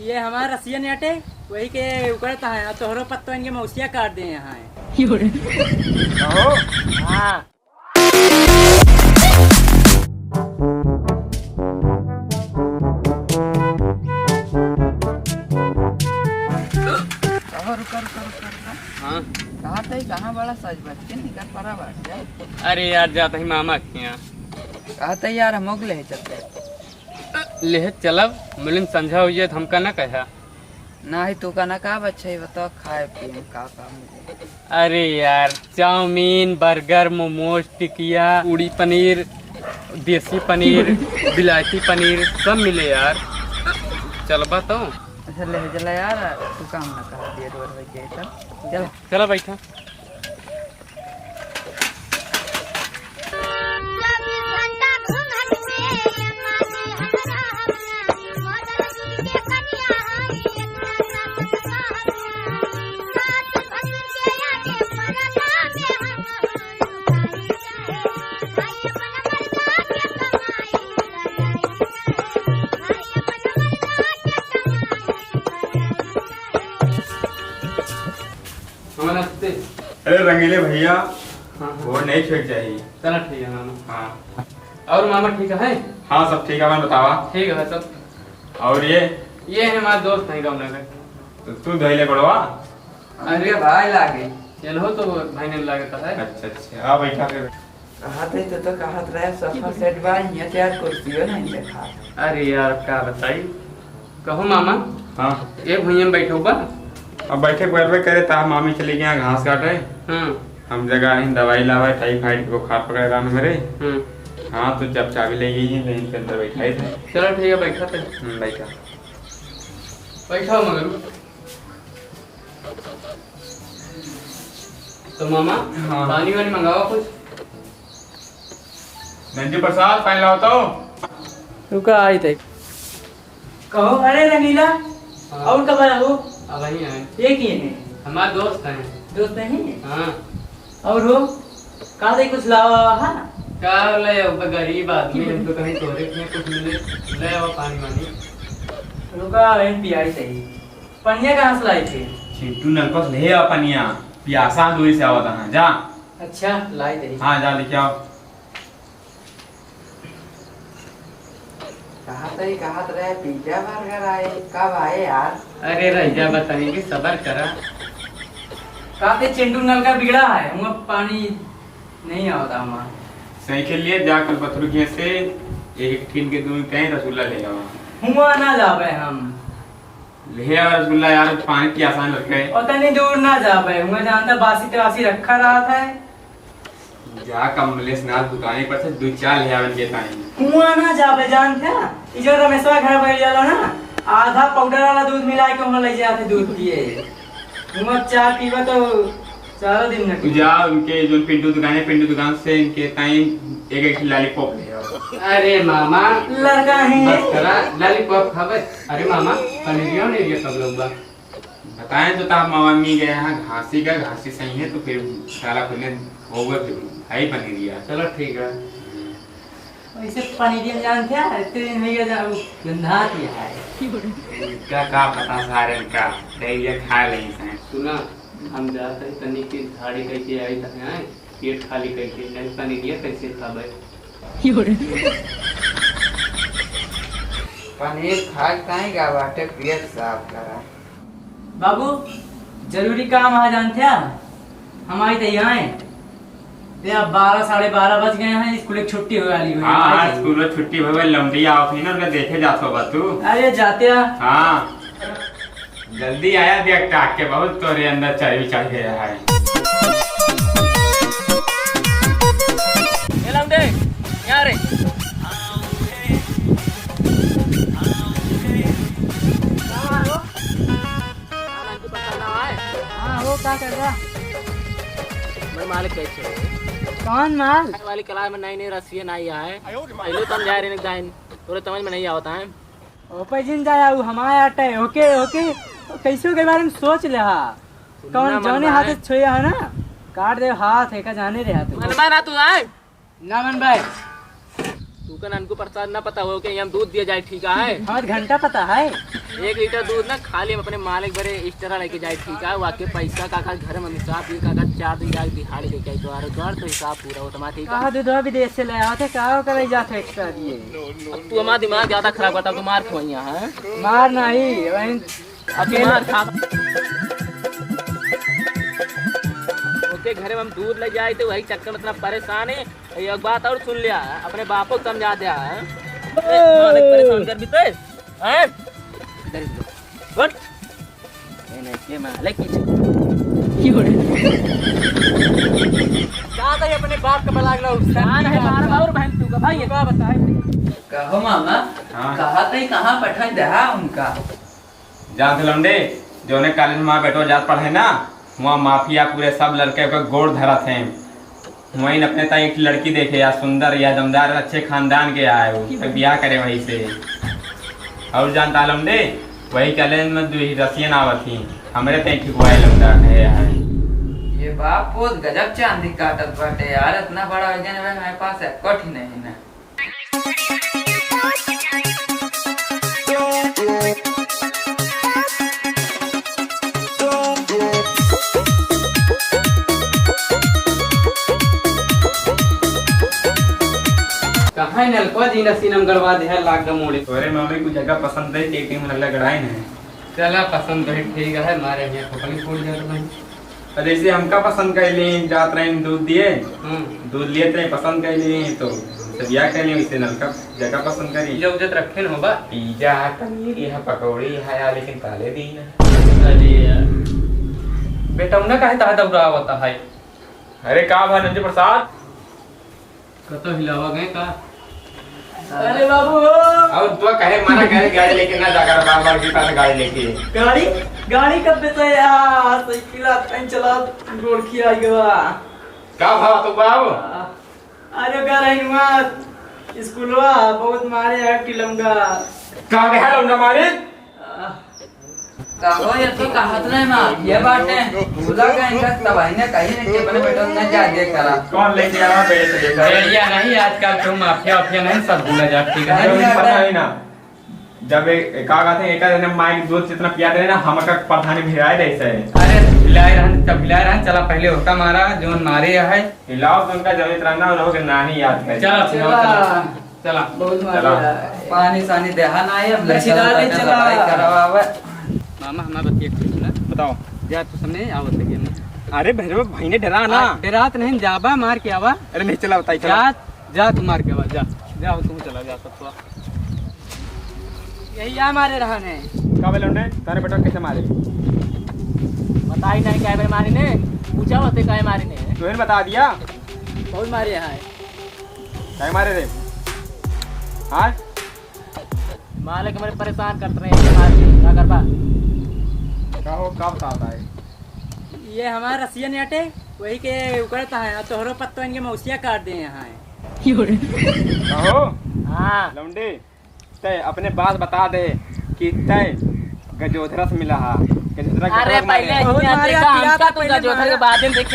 ये हमारा रसियन अटे वही के उकड़ता है तोहरो पत्तो इनके मौसिया काट दे यहाँ है। हाँ हाँ कहाँ थे कहाँ बड़ा सज बच्चे निकल पड़ा बैठ जाए। अरे यार जाता ही मामा के यहाँ कहा था यार हम ले चलते ले चलब मिलन समझा हुई तो हमका ना कहा ना ही तू का ना कहा बच्चे बताओ खाए पिए का मिले। अरे यार चाउमीन बर्गर मोमोज टिकिया उड़ी पनीर देसी पनीर बिलायती पनीर सब मिले यार चलबा तो। अच्छा ले चला यार तू काम ना कहा देर वर हो गई चल चला बैठा। अरे रंगीले भैया हाँ वो नहीं छेड़ चाहिए। चला ठीक है मामा। हाँ और मामा ठीक है? हाँ सब ठीक है। मैं बतावा ठीक है सब। और ये है हमारे दोस्त हैं गाँव नगर। तो तू धैले पड़वा। अरे भाई लागे चलो तो भाई ने लागता है। अच्छा अच्छा आ बैठा फिर। कहा थे तो कहा रहे सोफा सेट बाई ये चार कुर्सी हो नहीं देखा। अरे यार क्या बताई कहो मामा। हाँ एक भुइया में बैठो बा। अब बैठे बैठे करे ता मामी चली गया घास काटे। हम जगह ही दवाई लावा टाइफाइड के बुखार पकड़ रहा मेरे। हाँ तो जब चाबी ले गई है लेकिन के अंदर बैठा ही थे। चलो ठीक है बैठा थे। बैठा बैठा मगर तो मामा हाँ। पानी वानी मंगाओ कुछ। नंदी प्रसाद पानी लाओ तो। रुका आई थे कहो। अरे रंगीला और कब आया हो? अब वही है ये किए हैं हमारे दोस्त हैं। दोस्त हैं हाँ और हो कहा दे कुछ लावा हाँ क्या ले अब गरीब आदमी हम तो कहीं तोरे में कुछ मिले ले आओ पानी वानी। रुका इन पियाई सही पनिया कहाँ से लाए थे? चिंटू नलका से ले आ पनिया प्यासा दूरी से आवता है जा। अच्छा लाई थे। हाँ जा लेके आओ। कहा रहे पिज्जा बर्गर आए कब आए यार? अरे रैजा बताएंगे सबर करा। कहा थे चिंटू नल का बिगड़ा है वहाँ पानी नहीं आता हमारा। सही के लिए जाकर बथुरगिया से एक टीन के दूर कहीं रसगुल्ला ले आओ। हुआ ना जाबे हम ले आओ रसगुल्ला यार पानी की आसान रखे। उतनी दूर ना जाबे हुआ जानता बासी तवासी रखा रहा था। जा कमलेश नाथ दुकाने पर से दो चार ले आवन के ताई। हुआ ना जाबे जान क्या इजो रमेशवा घर बैठ जाला ना आधा पाउडर वाला दूध मिला के हम ले जाते दूध पिए। हुआ चाय पीवा तो चारों दिन न तू जा उनके जो पिंटू दुकान से इनके ताई एक एक लॉलीपॉप ले आओ। अरे मामा लड़का है बस करा लॉलीपॉप खावे। अरे मामा पनीरियो नहीं दिया सब लोग बा बताएं तो ता मम्मी गए हैं घासी सही है तो फिर साला खुले होगा फिर हाई पनीरिया। चलो ठीक है। वैसे पनीर जान क्या इतने दिन हो गया जाओ गंधा किया है क्या पता सारे का ये खा नहीं है। सुना हम जाते हैं तनी की झाड़ी कैसे आई तक आए पेट खाली कैसे नहीं पनीरिया कैसे खावे। पनीर खाता है का बाटे पेट साफ करा। बाबू जरूरी काम आ जानते हम आई थे यहाँ अब 12 साढ़े 12 बज गए हैं स्कूल की छुट्टी हो वाली हुई। हाँ स्कूल में छुट्टी हुई लौंडी आओ थी ना उन्हें देखे जाते हो तू। अरे जाते हाँ जल्दी आया देख टाक के बहुत तोरे अंदर चढ़ गया है। यार वो क्या कर रहा मालिक कैसे कौन माल वाली कला में नई नई रस्सियाँ आई है पहले तो हम जा रहे हैं थोड़े समझ में नहीं आता है। ओपे जिन जाया हमारे आटे ओके ओके कैसे के बारे में सोच ले हा कौन जाने हाथ छोया है ना काट दे हाथ है का जाने रे हाथ मन ना तू आए ना मन भाई तू का नानकू प्रसाद ना पता हो कि हम दूध दिया जाए ठीक है 7 घंटा पता है 1 लीटर दूध ना खाली हम अपने मालिक बड़े इस तरह लेके जाए ठीक है वाके पैसा काका घर में हिसाब ये काका 4 दिन जाके दिहाड़ी लेके आई तो हिसाब पूरा हो तुम्हारा ठीक है कहा दूध विदेश से ले आते का करे जाते एक्स्ट्रा दिए अब तू हमारा दिमाग ज्यादा खराब करता तो मार खो यहाँ है मार नहीं वहीं अकेला खा ओके घरे में हम दूध ले जाए तो वही चक्कर में इतना परेशान है एक बात और सुन लिया अपने बापो को समझा दिया है मालिक परेशान कर भी तो हैं गुड नहीं के मालिक क्या था अपने बाप का बलाग लो जान है मार और बहन तू का भाई ये क्या बताए कहो मामा हाँ। कहा थे कहाँ पठान दहा उनका जान थे लौंडे जो ने कॉलेज में बेटो जात पढ़े ना वहाँ माफिया पूरे सब लड़के का गोड़ धरा थे वहीं अपने ताई एक लड़की देखे या सुंदर या दमदार अच्छे खानदान के आए वो तो ब्याह करे वहीं से और जानता लौंडे वही कॉलेज में रसियन आवत थी हमारे तय ठिकवाए लौंडा है यार ये बाप बहुत गजब चांदी काटत बाटे यार इतना बड़ा वजन है हमारे पास है कठिन नहीं ना कहाँ है नलको जी नसीनम गड़वा दे है लाग मोड़े तोरे मम्मी को जगह पसंद है एक टीम लगला गड़ाई है चला पसंद तो ठीक है मारे यहाँ खोपड़ी फूल जाता भाई अरे जैसे हमका पसंद कर ली जात रहे दूध दिए दूध लिए थे पसंद कर ली तो ब्याह कर ली वैसे नलका जगह पसंद करी जो उजत रखे न होबा पिज्जा पनीर यहाँ पकौड़ी है यार लेकिन काले दी ना अरे यार बेटा उन्हें काहे ता दौड़ा आवता है अरे का भाई नंजू प्रसाद कतो हिलावा गए का अरे बाबू और तू कहे मना करे गाड़ी लेके ना जाकर बार-बार की पास गाड़ी लेके गाड़ी कब बेचा यार साइकिल ट्रेन चला रोड की आई गवा का भाव तो बाबू अरे घर आई मत स्कूलवा बहुत मारे है टिलमगा का गया लौंडा मारे कहो ये तो कहत नहीं मां ये बात है बुला का इनका तबाही ने कहीं ने के बने बेटो ने जा दे करा कौन लेके आवा बेटे देखा या नहीं आजकल तो माफिया नहीं सब भूला जा ठीक है पता नहीं ना जब एक का कहते एक ने माइक दूध जितना पिया दे ना हमका प्रधानी भिड़ाए रहे अरे हिलाए रहन चला पहले होका मारा जोन मारे है हिलाओ तो उनका जब इतना ना रहो कि नानी याद करे चला बहुत चला। मारे पानी सानी देहा ना है अब लच्छी डाल ले चला। करवावे मामा हमारा बतिया कुछ ना बताओ जा तो सामने आवत है गेम अरे भैरव भाई ने डरा ना रात नहीं जाबा मार के आवा अरे नहीं चला बताई जा जा तू मार के आवा जा तू चला जा सब यही आ मारे रहने का लौंडे तारे बेटा कैसे मारे बताई नहीं क्या मारी ने पूछा होते क्या मारी ने तूने बता दिया बहुत मारे है क्या मारे रे हां मालिक हमारे परेशान करते रहे मार के क्या करबा का हो का बताता है ये हमारा रसियन अटे वही के उकड़ता है तोहरो पत्तो इनके मौसिया काट दे यहाँ कहो हाँ लौंडे तय अपने बात बता दे कि तय गजोधरा से मिला हा गजोधरा अरे पहले बहुत यहाँ मारे, देखा पिया हमका था तो पहले गजोधर के मारा। बाद में देख